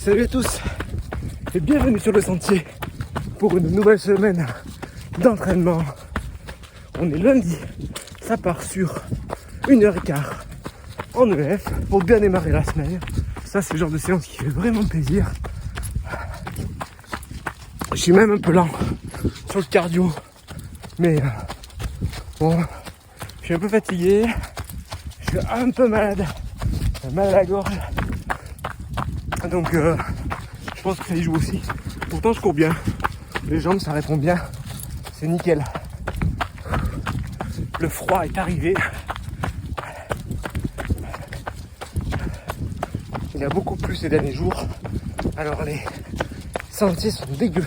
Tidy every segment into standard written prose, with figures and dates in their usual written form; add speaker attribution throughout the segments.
Speaker 1: Salut à tous et bienvenue sur le sentier pour une nouvelle semaine d'entraînement. On est lundi, ça part sur 1h15 en EF pour bien démarrer la semaine. Ça c'est le genre de séance qui fait vraiment plaisir. Je suis même un peu lent sur le cardio, mais bon, je suis un peu fatigué, je suis un peu malade, j'ai mal à la gorge, donc je pense que ça y joue aussi. Pourtant je cours bien, les jambes ça répond bien, c'est nickel. Le froid est arrivé, il y a beaucoup plu ces derniers jours, alors les sentiers sont dégueux.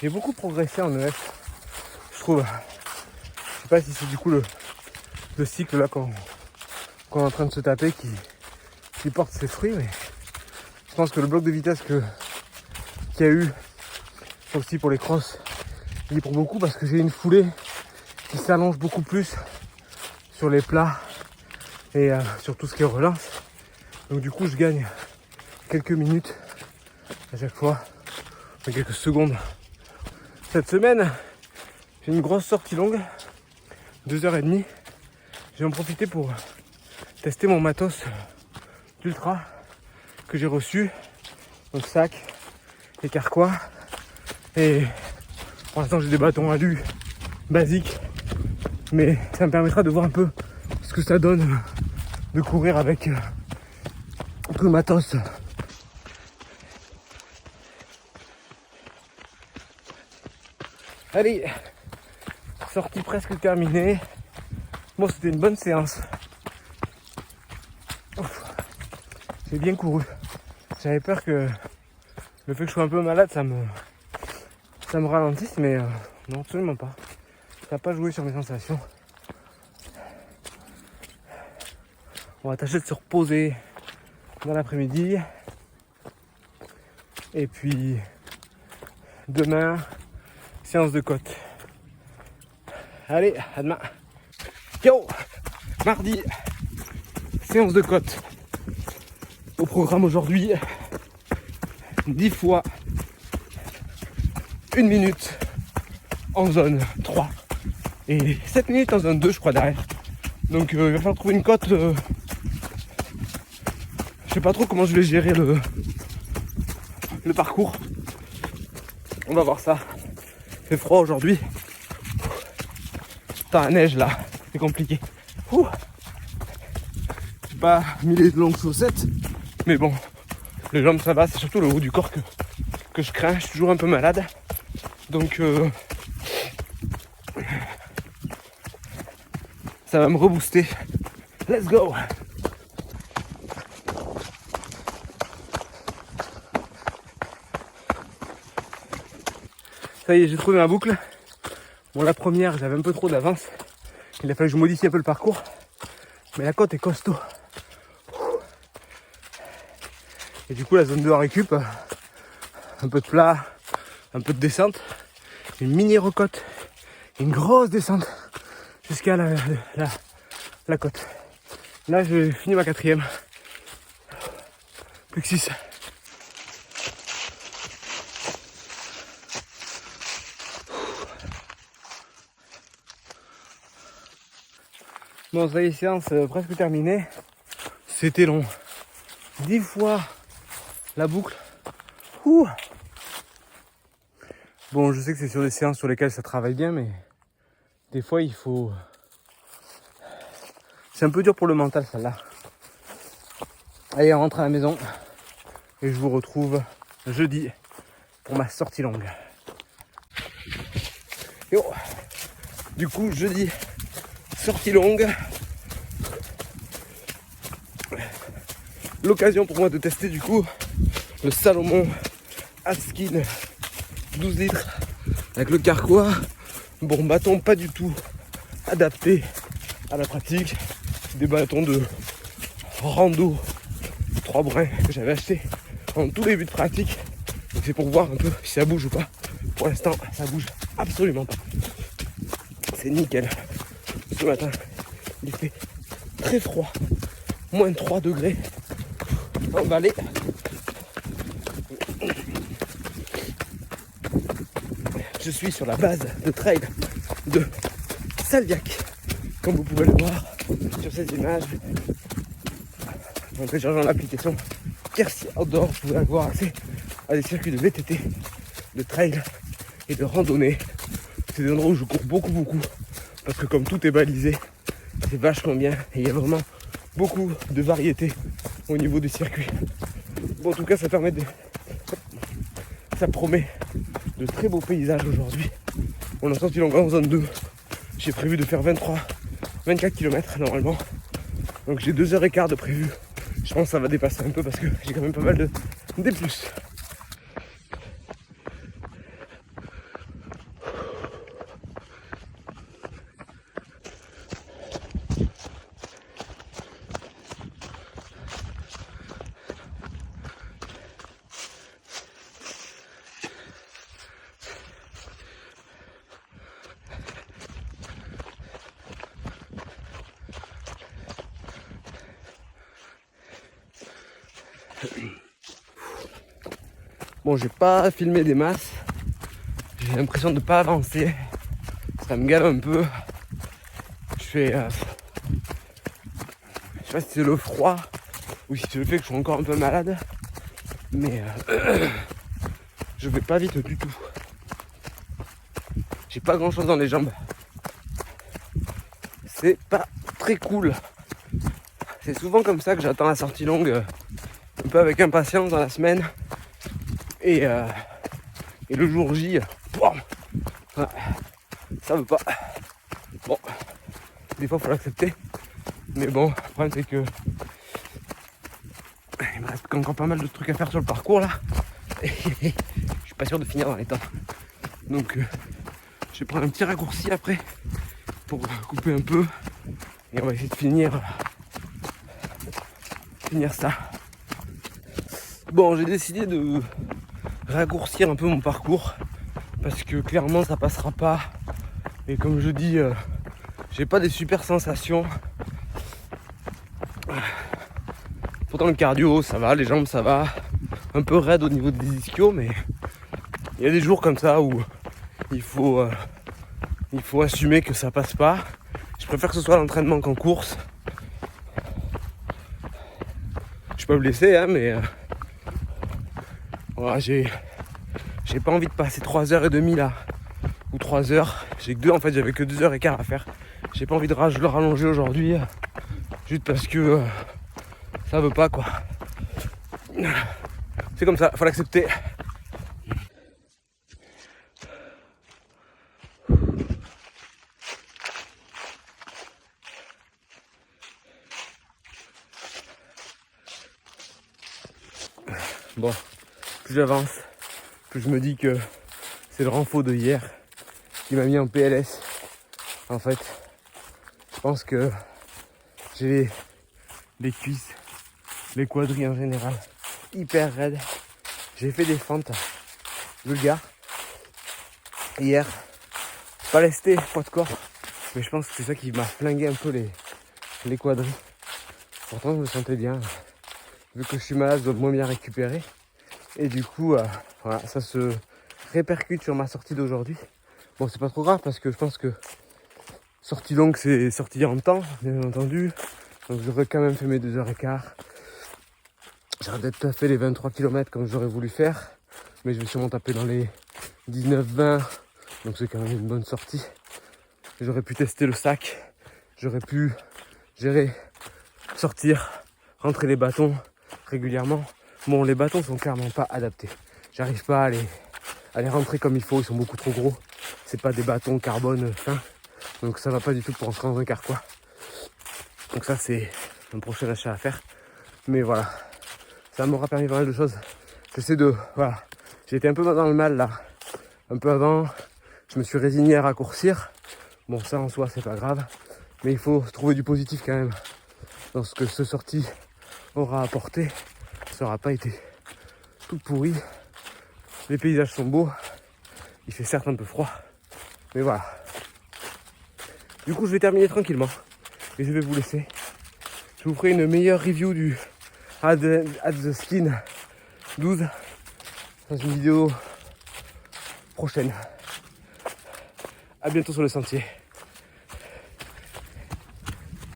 Speaker 1: J'ai beaucoup progressé en EF, je trouve. Je sais pas si c'est du coup le cycle là qu'on est en train de se taper qui porte ses fruits, mais je pense que le bloc de vitesse qu'il y a eu aussi pour les crosses, il est pour beaucoup parce que j'ai une foulée qui s'allonge beaucoup plus sur les plats et sur tout ce qui est relance. Donc du coup je gagne quelques minutes à chaque fois, enfin quelques secondes. Cette semaine, j'ai une grosse sortie longue, 2h30. Je vais en profiter pour tester mon matos d'ultra que j'ai reçu. Donc sac, et carquois. Et pour l'instant j'ai des bâtons alu basiques. Mais ça me permettra de voir un peu ce que ça donne de courir avec tout le matos. Allez, sortie presque terminée. Bon, c'était une bonne séance. Ouf, j'ai bien couru. J'avais peur que le fait que je sois un peu malade, ça me ralentisse, mais non, absolument pas. Ça n'a pas joué sur mes sensations. On va tâcher de se reposer dans l'après-midi. Et puis, demain, séance de côte. Allez, à demain. Ciao. Mardi, séance de côte. Au programme aujourd'hui, 10 fois 1 minute en zone 3 et 7 minutes en zone 2 je crois derrière. Donc il va falloir trouver une côte. Je sais pas trop comment je vais gérer le parcours. On va voir ça. Il fait froid aujourd'hui. Putain, la neige là, c'est compliqué. J'ai pas mis les longues chaussettes, mais bon, les jambes ça va, c'est surtout le haut du corps que je crains. Je suis toujours un peu malade, donc ça va me rebooster. Let's go. Ça y est, j'ai trouvé ma boucle. Bon, la première, j'avais un peu trop d'avance. Il a fallu que je modifie un peu le parcours. Mais la côte est costaud. Et du coup, la zone 2 en récup, un peu de plat, un peu de descente, une mini recote, une grosse descente jusqu'à la côte. Là, j'ai fini ma 4e. Plus que 6. Bon, ça y est, séance presque terminée. C'était long. 10 fois la boucle. Ouh. Bon, je sais que c'est sur des séances sur lesquelles ça travaille bien, mais des fois il faut... C'est un peu dur pour le mental, celle-là. Allez, on rentre à la maison. Et je vous retrouve jeudi pour ma sortie longue. Yo. Du coup, jeudi, sortie longue. L'occasion pour moi de tester du coup le Salomon Atskin 12 litres avec le carquois. Bon, bâton pas du tout adapté à la pratique, des bâtons de rando 3 brins que j'avais acheté en tout début de pratique. Donc c'est pour voir un peu si ça bouge ou pas. Pour l'instant, ça bouge absolument pas. C'est nickel. Ce matin, il fait très froid. Moins 3 degrés. Emballé. Je suis sur la base de trail de Salviac, comme vous pouvez le voir sur ces images. En téléchargeant l'application Quercy Outdoor, vous pouvez avoir accès à des circuits de VTT, de trail et de randonnée. C'est des endroits où je cours beaucoup parce que comme tout est balisé, c'est vachement bien et il y a vraiment beaucoup de variétés au niveau des circuits. Bon, en tout cas, ça promet de très beaux paysages aujourd'hui. On a sorti longueur en zone 2. J'ai prévu de faire 24 km normalement. Donc j'ai 2h15 de prévu. Je pense que ça va dépasser un peu parce que j'ai quand même pas mal de D+. Bon, j'ai pas filmé des masses. J'ai l'impression de pas avancer. Ça me gale un peu. Je sais pas si c'est le froid ou si c'est le fait que je suis encore un peu malade. Mais je vais pas vite du tout. J'ai pas grand chose dans les jambes. C'est pas très cool. C'est souvent comme ça que j'attends la sortie longue. Un peu avec impatience dans la semaine. Et le jour J, ouais, ça veut pas. Bon, des fois il faut l'accepter. Mais bon, le problème c'est que il me reste encore pas mal de trucs à faire sur le parcours là. Et je suis pas sûr de finir dans les temps. Donc je vais prendre un petit raccourci après pour couper un peu. Et on va essayer de finir ça. Bon, j'ai décidé de raccourcir un peu mon parcours parce que clairement ça passera pas et comme je dis j'ai pas des super sensations. Pourtant le cardio ça va, les jambes ça va, un peu raide au niveau des ischios, mais il y a des jours comme ça où il faut assumer que ça passe pas. Je préfère que ce soit à l'entraînement qu'en course. Je suis pas blessé hein, mais voilà, j'ai pas envie de passer 3h30 là, ou 3h. J'ai que 2, en fait j'avais que 2h15 à faire. J'ai pas envie de le rallonger aujourd'hui, juste parce que ça veut pas quoi. C'est comme ça, faut l'accepter. Bon, plus j'avance, plus je me dis que c'est le renfort de hier qui m'a mis en PLS. En fait, je pense que j'ai les cuisses, les quadris en général, hyper raides. J'ai fait des fentes vulgaires hier. Pas lesté, pas de corps, mais je pense que c'est ça qui m'a flingué un peu les quadris. Pourtant, je me sentais bien. Vu que je suis malade, je dois moins bien récupérer. Et du coup, voilà, ça se répercute sur ma sortie d'aujourd'hui. Bon, c'est pas trop grave parce que je pense que sortie longue, c'est sortie en temps, bien entendu. Donc j'aurais quand même fait mes 2h15. J'aurais peut-être pas fait les 23 km comme j'aurais voulu faire. Mais je vais sûrement taper dans les 19-20. Donc c'est quand même une bonne sortie. J'aurais pu tester le sac. J'aurais pu gérer, sortir, rentrer les bâtons régulièrement. Bon, les bâtons sont clairement pas adaptés. J'arrive pas à les rentrer comme il faut. Ils sont beaucoup trop gros. C'est pas des bâtons carbone fins. Donc ça va pas du tout pour rentrer dans un carquois. Donc ça c'est un prochain achat à faire. Mais voilà, ça m'aura permis pas mal de choses. J'essaie de... Voilà, j'ai été un peu dans le mal là. Un peu avant, je me suis résigné à raccourcir. Bon, ça en soi c'est pas grave. Mais il faut trouver du positif quand même dans ce que ce sortie aura apporté. ça n'aura pas été tout pourri. Les paysages sont beaux. Il fait certes un peu froid, mais voilà. Du coup, je vais terminer tranquillement et je vais vous laisser. Je vous ferai une meilleure review du At the Skin 12 dans une vidéo prochaine. À bientôt sur le sentier.